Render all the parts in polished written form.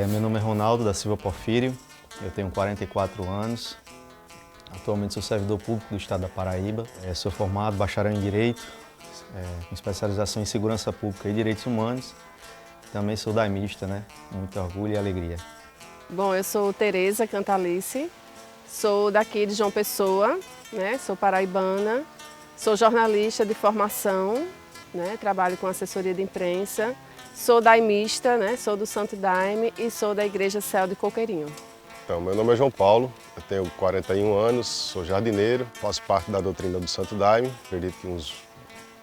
Meu nome é Ronaldo da Silva Porfírio, eu tenho 44 anos, atualmente sou servidor público do estado da Paraíba, sou formado bacharel em Direito, com especialização em Segurança Pública e Direitos Humanos, também sou daimista, né? Muito orgulho e alegria. Bom, eu sou Tereza Cantalice, sou daqui de João Pessoa, né? Sou paraibana, sou jornalista de formação, né? Trabalho com assessoria de imprensa. Sou daimista, né? Sou do Santo Daime e sou da Igreja Céu de Coqueirinho. Então, meu nome é João Paulo, eu tenho 41 anos, sou jardineiro, faço parte da doutrina do Santo Daime, acredito que uns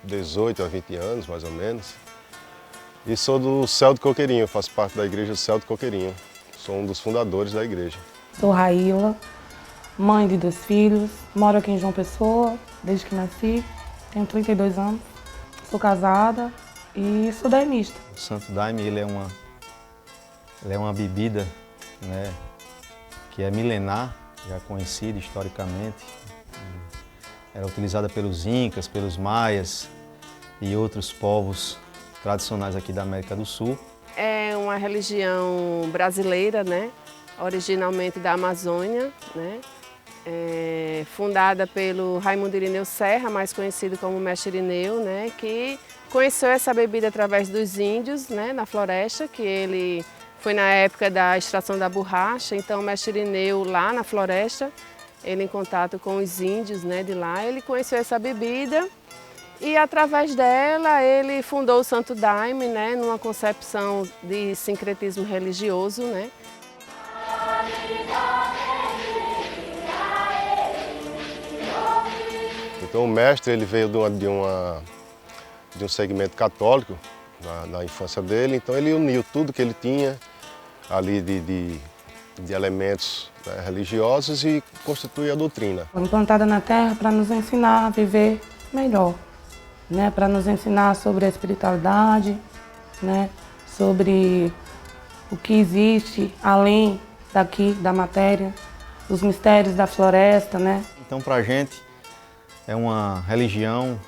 18 a 20 anos, mais ou menos. E sou do Céu de Coqueirinho, faço parte da Igreja Céu de Coqueirinho. Sou um dos fundadores da igreja. Sou Raíla, mãe de 2 filhos, moro aqui em João Pessoa, desde que nasci, tenho 32 anos, sou casada e sou daimista. O Santo Daime ele é uma bebida, né, que é milenar, já conhecida historicamente. Era utilizada pelos incas, pelos maias e outros povos tradicionais aqui da América do Sul. É uma religião brasileira, né? Originalmente da Amazônia, né? Fundada pelo Raimundo Irineu Serra, mais conhecido como Mestre Irineu, né? Que conheceu essa bebida através dos índios, né? Na floresta, que ele foi na época da extração da borracha. Então o Mestre Irineu lá na floresta, ele em contato com os índios, né? De lá, ele conheceu essa bebida. E através dela ele fundou o Santo Daime, né, numa concepção de sincretismo religioso, né. Então o mestre ele veio de um segmento católico na infância dele, então ele uniu tudo que ele tinha ali de elementos, né, religiosos e constitui a doutrina. Foi implantada na Terra para nos ensinar a viver melhor. Né, para nos ensinar sobre a espiritualidade, né, sobre o que existe além daqui, da matéria, os mistérios da floresta. Né. Então, para a gente, é uma religião,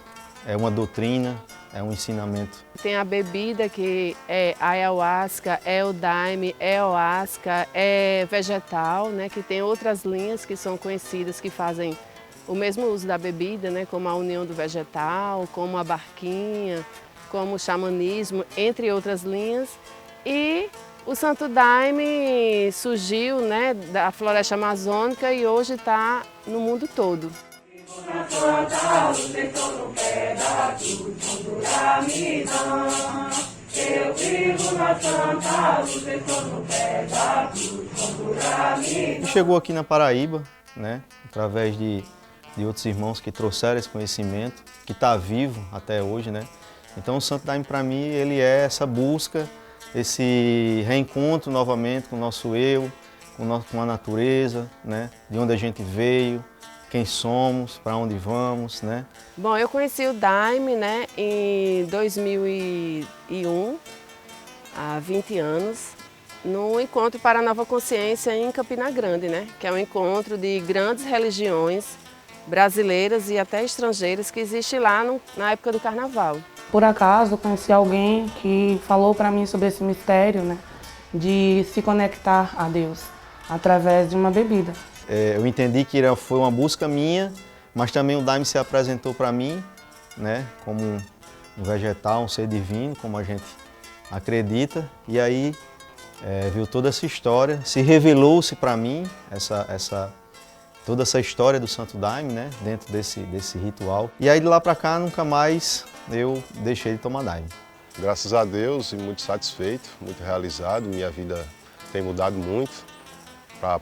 é uma doutrina, é um ensinamento. Tem a bebida que é a ayahuasca, é o daime, é o asca, é vegetal, né, que tem outras linhas que são conhecidas que fazem o mesmo uso da bebida, né, como a união do vegetal, como a barquinha, como o xamanismo, entre outras linhas. E o Santo Daime surgiu, né, da floresta amazônica e hoje está no mundo todo. E chegou aqui na Paraíba, né, através de outros irmãos que trouxeram esse conhecimento, que está vivo até hoje, né? Então o Santo Daime para mim ele é essa busca, esse reencontro novamente com o nosso eu, com a natureza, né? De onde a gente veio, quem somos, para onde vamos, né? Bom, eu conheci o Daime, né, em 2001, há 20 anos, no Encontro para a Nova Consciência em Campina Grande, né? Que é um encontro de grandes religiões brasileiras e até estrangeiras que existe lá na época do Carnaval. Por acaso, eu conheci alguém que falou para mim sobre esse mistério, né, de se conectar a Deus através de uma bebida. Eu entendi que foi uma busca minha, mas também o Daime se apresentou para mim, né, como um vegetal, um ser divino, como a gente acredita, e aí viu toda essa história, se revelou-se para mim toda essa história do Santo Daime, né, dentro desse ritual. E aí de lá para cá nunca mais eu deixei de tomar Daime. Graças a Deus e muito satisfeito, muito realizado, minha vida tem mudado muito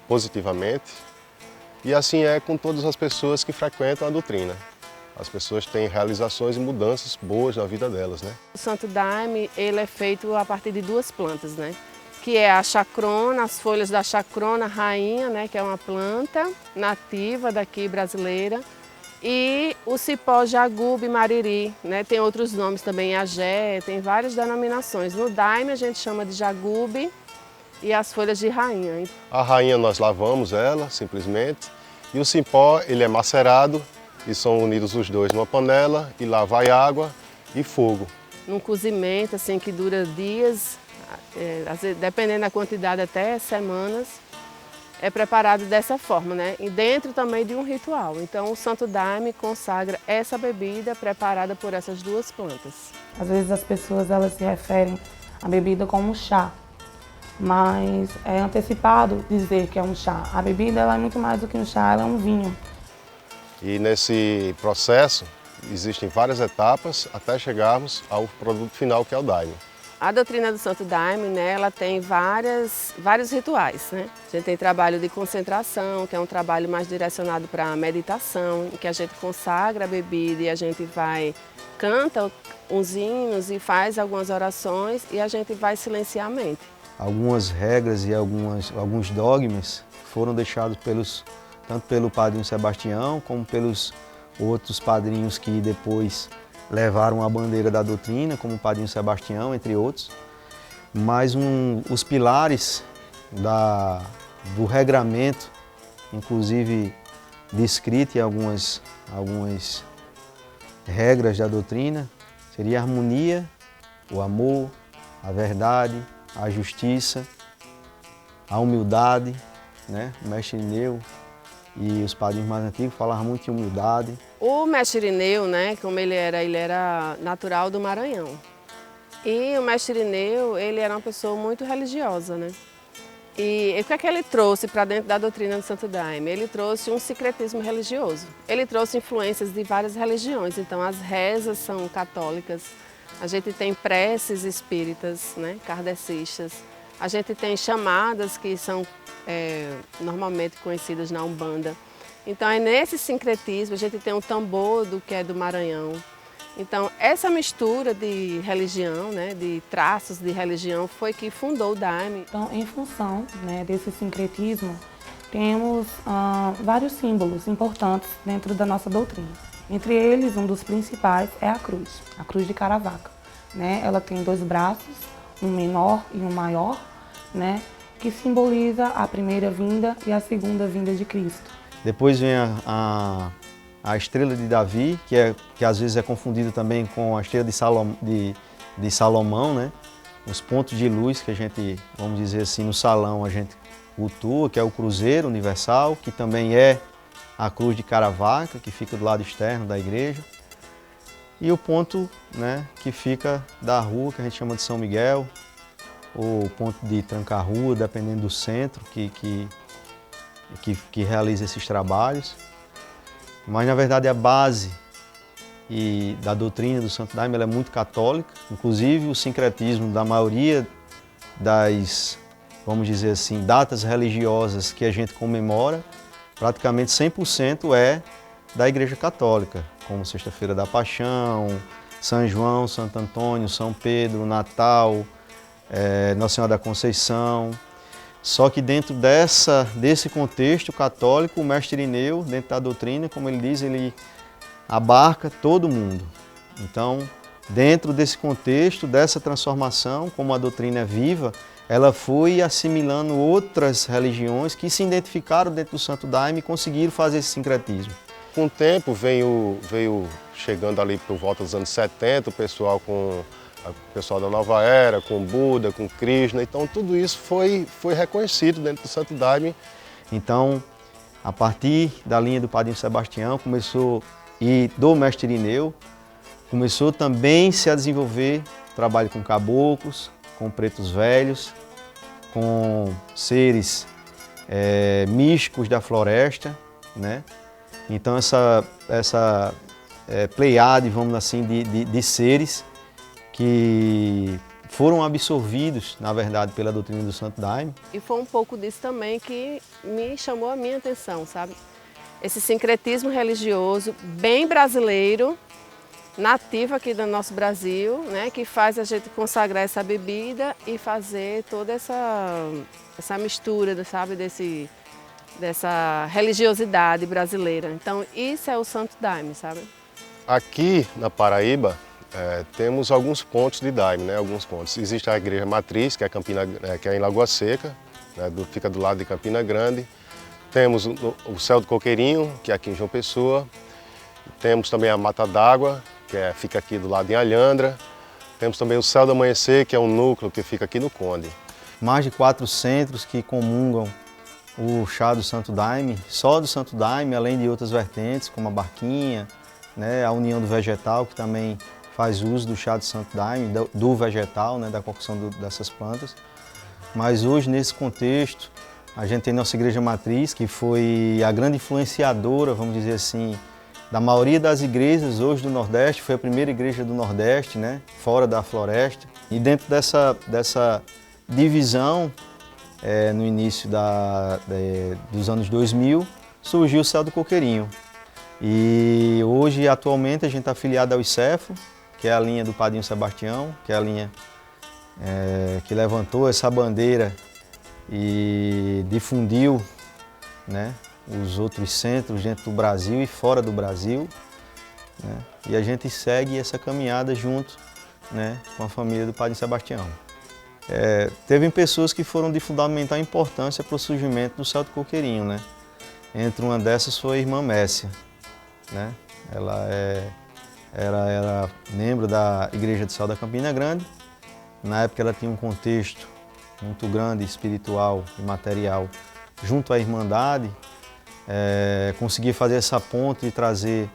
positivamente. E assim é com todas as pessoas que frequentam a doutrina. As pessoas têm realizações e mudanças boas na vida delas, né? O Santo Daime ele é feito a partir de 2 plantas, né? Que é a chacrona, as folhas da chacrona rainha, né, que é uma planta nativa daqui brasileira, e o cipó jagube mariri, né, tem outros nomes também, agé, tem várias denominações. No Daime a gente chama de jagube e as folhas de rainha. A rainha nós lavamos ela, simplesmente, e o cipó ele é macerado e são unidos os dois numa panela e lá vai água e fogo. num cozimento assim, que dura dias, às vezes, dependendo da quantidade, até semanas, é preparado dessa forma, né? E dentro também de um ritual. Então o Santo Daime consagra essa bebida preparada por essas duas plantas. Às vezes as pessoas elas se referem à bebida como chá, mas é antecipado dizer que é um chá. A bebida ela é muito mais do que um chá, ela é um vinho. E nesse processo existem várias etapas até chegarmos ao produto final, que é o daime. A doutrina do Santo Daime, né, ela tem vários rituais, né? A gente tem trabalho de concentração, que é um trabalho mais direcionado para a meditação, em que a gente consagra a bebida e a gente canta uns hinos e faz algumas orações e a gente vai silenciar a mente. Algumas regras e alguns dogmas foram deixados tanto pelo padrinho Sebastião como pelos outros padrinhos que depois levaram a bandeira da doutrina, como o padrinho Sebastião, entre outros. Mas os pilares do regramento, inclusive descrito em algumas regras da doutrina, seria a harmonia, o amor, a verdade, a justiça, a humildade, né? O mestre Irineu e os padrinhos mais antigos falavam muito de humildade. O mestre Irineu, né, como ele era natural do Maranhão. E o mestre Irineu, ele era uma pessoa muito religiosa, né? E o que é que ele trouxe para dentro da doutrina do Santo Daime? Ele trouxe um sincretismo religioso. Ele trouxe influências de várias religiões. Então as rezas são católicas, a gente tem preces espíritas, né, kardecistas, a gente tem chamadas que são normalmente conhecidas na Umbanda. Então é nesse sincretismo, a gente tem o tambor que é do Maranhão. Então essa mistura de religião, né, de traços de religião, foi que fundou o Daime. Então, em função, né, desse sincretismo, temos vários símbolos importantes dentro da nossa doutrina. Entre eles, um dos principais é a cruz de Caravaca, né? Ela tem 2 braços, um menor e um maior, né, que simboliza a primeira vinda e a segunda vinda de Cristo. Depois vem a estrela de Davi, que às vezes é confundida também com a estrela de Salomão, né? Os pontos de luz que a gente, vamos dizer assim, no salão a gente cultua, que é o cruzeiro universal, que também é a cruz de Caravaca, que fica do lado externo da igreja. E o ponto, né, que fica da rua, que a gente chama de São Miguel, ou ponto de tranca-rua, dependendo do centro que realiza esses trabalhos. Mas, na verdade, a base da doutrina do Santo Daime ela é muito católica, inclusive o sincretismo da maioria das, vamos dizer assim, datas religiosas que a gente comemora, praticamente 100% é da Igreja Católica, como Sexta-feira da Paixão, São João, Santo Antônio, São Pedro, Natal, Nossa Senhora da Conceição. Só que dentro desse contexto católico, o mestre Irineu, dentro da doutrina, como ele diz, ele abarca todo mundo. Então, dentro desse contexto, dessa transformação, como a doutrina é viva, ela foi assimilando outras religiões que se identificaram dentro do Santo Daime e conseguiram fazer esse sincretismo. Com o tempo veio chegando ali por volta dos anos 70, o pessoal da Nova Era, com Buda, com Krishna, então tudo isso foi reconhecido dentro do Santo Daime. Então, a partir da linha do padrinho Sebastião, e do mestre Irineu, começou também se a desenvolver trabalho com caboclos, com pretos velhos, com seres místicos da floresta, né? Então essa pleiade, vamos assim, de seres que foram absorvidos, na verdade, pela doutrina do Santo Daime. E foi um pouco disso também que me chamou a minha atenção, sabe? Esse sincretismo religioso bem brasileiro, nativo aqui do nosso Brasil, né, que faz a gente consagrar essa bebida e fazer toda essa mistura, sabe, dessa religiosidade brasileira. Então, isso é o Santo Daime, sabe? Aqui na Paraíba, temos alguns pontos de Daime, né, alguns pontos. Existe a igreja matriz, que é em Lagoa Seca, né, fica do lado de Campina Grande. Temos o Céu do Coqueirinho, que é aqui em João Pessoa. Temos também a Mata d'Água, que fica aqui do lado em Alhandra. Temos também o Céu do Amanhecer, que é um núcleo que fica aqui no Conde. Mais de 4 centros que comungam o chá do Santo Daime, só do Santo Daime, além de outras vertentes, como a Barquinha, né, a União do Vegetal, que também faz uso do chá do Santo Daime, do vegetal, né, da cocção dessas plantas. Mas hoje, nesse contexto, a gente tem nossa igreja matriz, que foi a grande influenciadora, vamos dizer assim, da maioria das igrejas hoje do Nordeste. Foi a primeira igreja do Nordeste, né, fora da floresta. E dentro dessa divisão, no início dos anos 2000, surgiu o Céu do Coqueirinho. E hoje, atualmente, a gente está afiliado ao ICEFO, que é a linha do Padrinho Sebastião, que é a linha que levantou essa bandeira e difundiu, né, os outros centros dentro do Brasil e fora do Brasil, né, e a gente segue essa caminhada junto, né, com a família do Padrinho Sebastião. Teve pessoas que foram de fundamental importância para o surgimento do Céu do Coqueirinho, né? Entre uma dessas foi a irmã Messia, né? Ela era membro da Igreja do Céu da Campina Grande. Na época ela tinha um contexto muito grande, espiritual e material, junto à Irmandade. Conseguia fazer essa ponte e trazer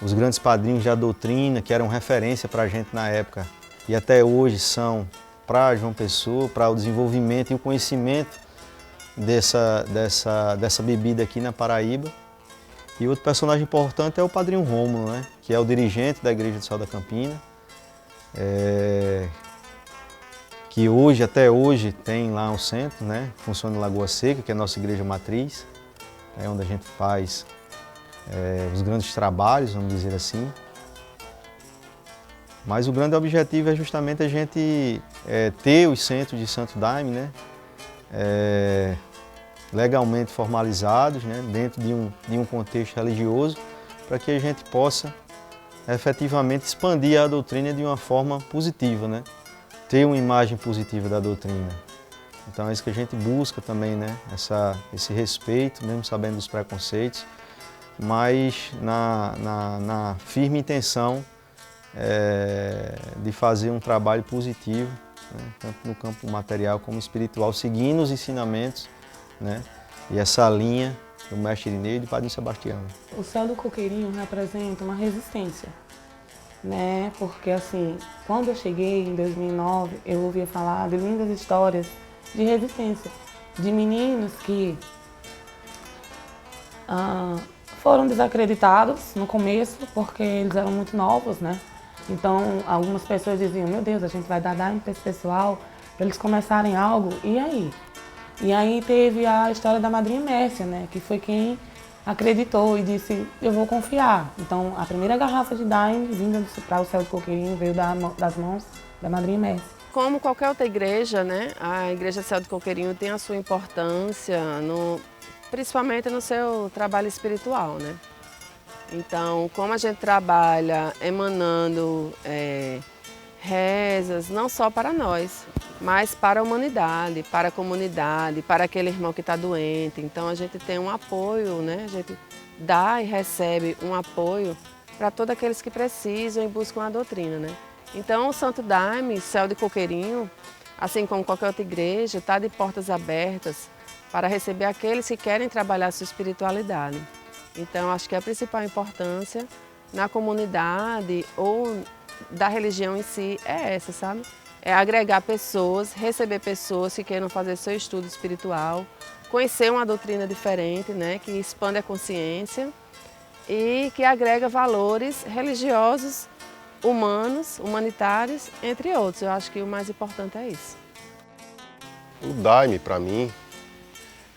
os grandes padrinhos da doutrina, que eram referência para a gente na época, e até hoje são para João Pessoa, para o desenvolvimento e o conhecimento dessa bebida aqui na Paraíba. E outro personagem importante é o Padrinho Rômulo, né, que é o dirigente da Igreja do Céu da Campina, que hoje, até hoje, tem lá um centro, né, funciona em Lagoa Seca, que é a nossa igreja matriz, onde a gente faz os grandes trabalhos, vamos dizer assim. Mas o grande objetivo é justamente a gente ter os centros de Santo Daime, né, legalmente formalizados, né, dentro de um contexto religioso, para que a gente possa efetivamente expandir a doutrina de uma forma positiva, né, ter uma imagem positiva da doutrina. Então é isso que a gente busca também, né, esse respeito, mesmo sabendo dos preconceitos, mas na firme intenção de fazer um trabalho positivo, né, tanto no campo material como espiritual, seguindo os ensinamentos, né, e essa linha do Mestre Irineu e do Padrinho Sebastião. O Céu do Coqueirinho representa uma resistência, né, porque assim, quando eu cheguei em 2009, eu ouvia falar de lindas histórias de resistência, de meninos que foram desacreditados no começo, porque eles eram muito novos, né? Então, algumas pessoas diziam, meu Deus, a gente vai dar Daime para esse pessoal, para eles começarem algo, e aí? E aí teve a história da Madrinha Messia, né? Que foi quem acreditou e disse, eu vou confiar. Então, a primeira garrafa de Daime vinda para o Céu do Coqueirinho veio das mãos da Madrinha Messia. Como qualquer outra igreja, né? A Igreja Céu do Coqueirinho tem a sua importância, principalmente no seu trabalho espiritual, né? Então, como a gente trabalha emanando rezas, não só para nós, mas para a humanidade, para a comunidade, para aquele irmão que está doente. Então, a gente tem um apoio, né? A gente dá e recebe um apoio para todos aqueles que precisam e buscam a doutrina, né? Então, o Santo Daime, Céu de Coqueirinho, assim como qualquer outra igreja, está de portas abertas para receber aqueles que querem trabalhar a sua espiritualidade. Então, acho que a principal importância na comunidade ou da religião em si é essa, sabe? É agregar pessoas, receber pessoas que queiram fazer seu estudo espiritual, conhecer uma doutrina diferente, né, que expande a consciência e que agrega valores religiosos, humanos, humanitários, entre outros. Eu acho que o mais importante é isso. O Daime, para mim,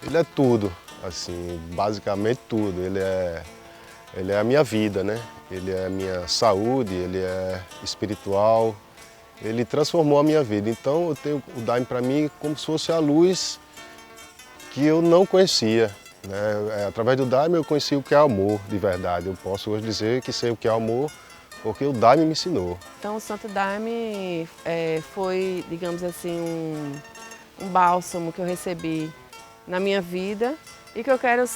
ele é tudo. Assim, basicamente tudo. Ele é a minha vida, né? Ele é a minha saúde, ele é espiritual, ele transformou a minha vida. Então eu tenho o Daime para mim como se fosse a luz que eu não conhecia, né? Através do Daime eu conheci o que é amor de verdade. Eu posso hoje dizer que sei o que é amor porque o Daime me ensinou. Então o Santo Daime foi, digamos assim, um bálsamo que eu recebi na minha vida e que eu quero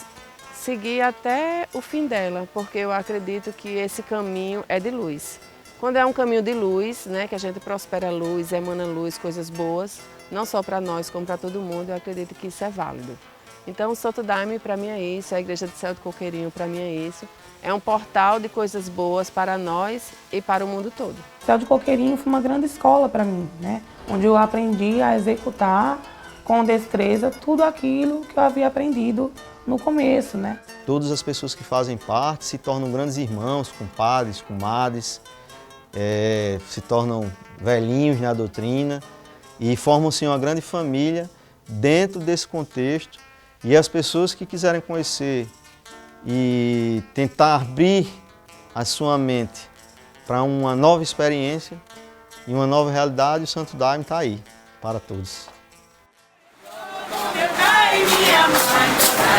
seguir até o fim dela, porque eu acredito que esse caminho é de luz. Quando é um caminho de luz, né, que a gente prospera luz, emana luz, coisas boas, não só para nós, como para todo mundo, eu acredito que isso é válido. Então o Santo Daime para mim é isso, a Igreja de Céu do Coqueirinho para mim é isso. É um portal de coisas boas para nós e para o mundo todo. Céu de Coqueirinho foi uma grande escola para mim, né? Onde eu aprendi a executar com destreza tudo aquilo que eu havia aprendido no começo, né? Todas as pessoas que fazem parte se tornam grandes irmãos, compadres, comadres, se tornam velhinhos na doutrina e formam-se uma grande família dentro desse contexto. E as pessoas que quiserem conhecer e tentar abrir a sua mente para uma nova experiência e uma nova realidade, o Santo Daime está aí para todos. Meu pai e minha mãe, toda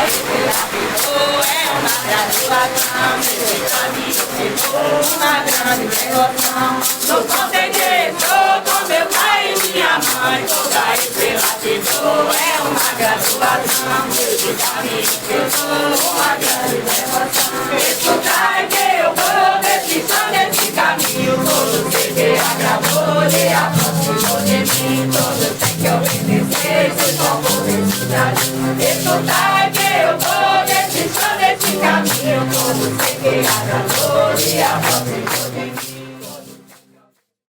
é uma graduação, esse caminho chegou uma grande devoção. No conselheiro com meu pai e minha mãe, toda é uma graduação, esse caminho chegou uma grande devoção. Escutai que eu vou nesse caminho, todo sei que agravou e aproximou de mim, todo tem que obedecer, pois com felicidade. Escutai